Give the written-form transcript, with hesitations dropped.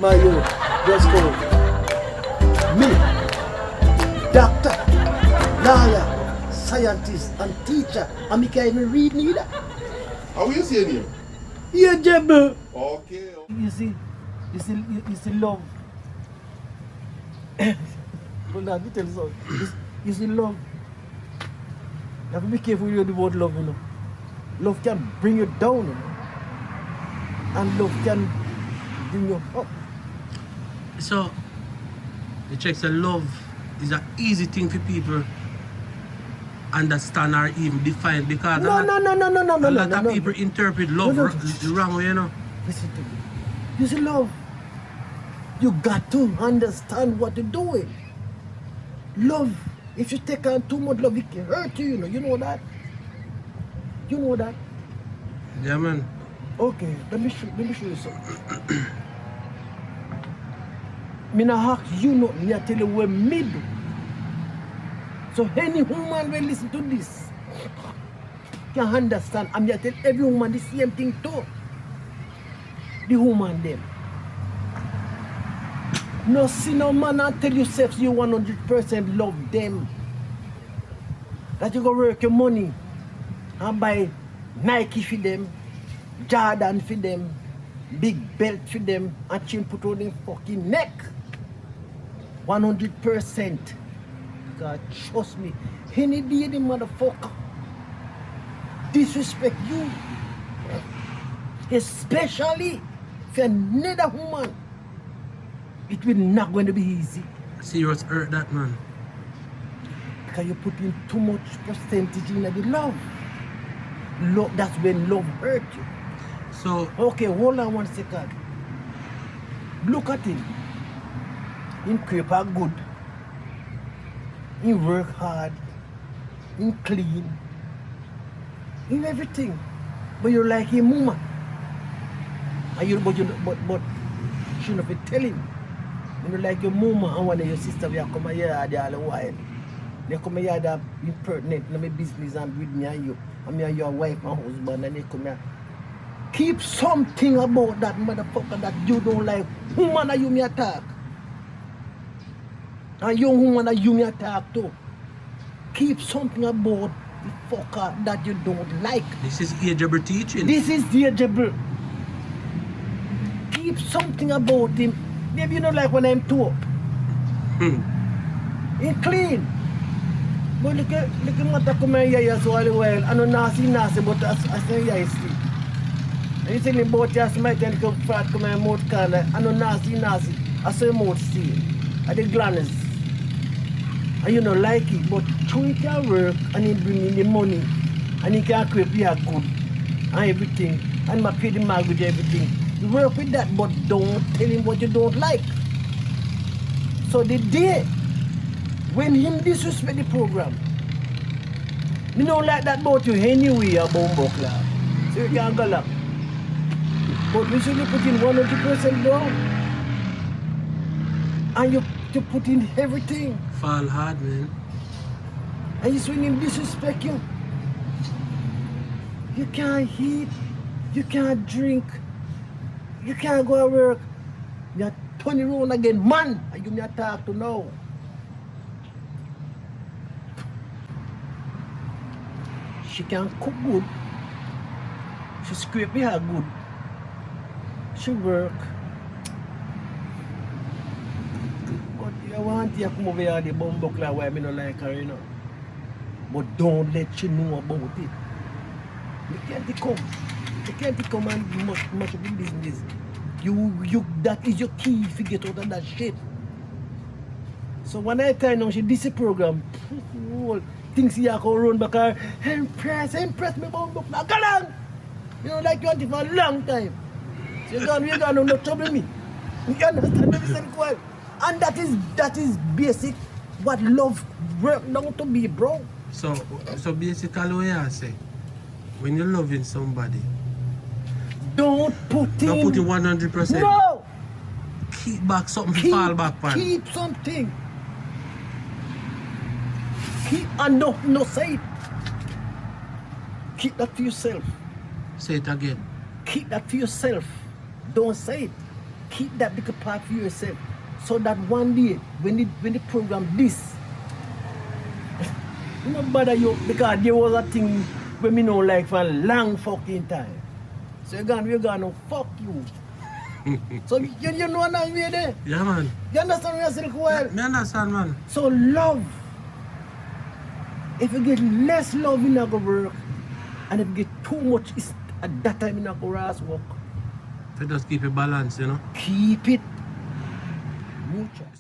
My youth, just go. Me, doctor, lawyer, scientist, and teacher, and me can't even read neither. How will you say your name? Ageable. Okay. You see love. Hold on, let me tell you something. You see love. You have to be careful with the word love, you know. Love can bring you down, you know. And love can bring you up. So, the check say love is an easy thing for people understand or even define because No. a lot of people interpret love No. the wrong way, you know. Listen to me. You see love. You got to understand what you're doing. Love, if you take on too much love, it can hurt you, you know. You know that? You know that? Yeah, man. Okay, let me show you something. Me not ask you nothing, me I tell you what me do. So any woman will listen to this can understand. I'm going to tell every woman the same thing too. The woman them. No see no man and tell yourself you 100% love them. That you go work your money and buy Nike for them, Jordan for them, big belt for them, and chain put on their fucking neck. 100%. God, trust me. Any day the motherfucker disrespect you, especially if you're another woman, it will not going to be easy. Serious hurt that, man. Because you put in too much percentage in the love. That's when love hurt you. So, Okay, hold on 1 second. Look at him. He creep are good. He work hard. He clean. In everything. But you like him woman. And but she not tell him. You like your mama and one of your sister we come here all the while. They come here that impertinent in my business and with me and you. And me and your wife and husband and they come here. Keep something about that motherfucker that you don't like. Woman are you me attack? And young woman are you me attack too. Keep something about the fucker that you don't like. this is Ageable teaching. This is the Ageable. Keep something about him. Maybe you don't like when I'm too up. He clean. But look at what I come here so all the while. I know nasty, but I say yeah, still. And you tell me about your smite and come fat, come and mouth corner. I know nasty. I say mouth still. I the glands. And you don't like it, but through it can work and he bring in the money. And he can create you good and everything. And I pay the mortgage everything. You work with that, but don't tell him what you don't like. So the day when him disrespect the program, me don't like that about you anyway, a bumbo club. So you can't go up. But we should put in 100% down. And you put in everything. Fall hard, man. And you swing him disrespect you. You can't eat, you can't drink, you can't go to work. You turn around again, man, and you me talk to now. She can cook good. She scrape me her good. She work. But you want to come over here the bumbuckler why I don't like her, you know. But don't let she know about it. You can't come and much of the business. You that is your key if you get out of that shit. So when I tell now she this program, things here go run back her, impress me about book now. Come on! You know like you want it for a long time. So you're gonna no trouble me. You understand everything well. And that is basic what love work down to be, bro. So basically what you say, when you're loving somebody, don't put in 100%. No! Keep back something to fall back on. Keep something. Keep and no say it. Keep that to yourself. Say it again. Keep that to yourself. Don't say it. keep that little part for yourself. So that one day, when the program this, you know bother you because there was a thing when me know like for a long fucking time. So we're gonna fuck you. So you know what I'm there? Yeah, man. You understand what I'm saying? Well, Me understand, man. so love. If you get less love, you're not gonna work. And if you get too much, it's at that time you're not gonna work. So just keep a balance, you know. Keep it. Mucho.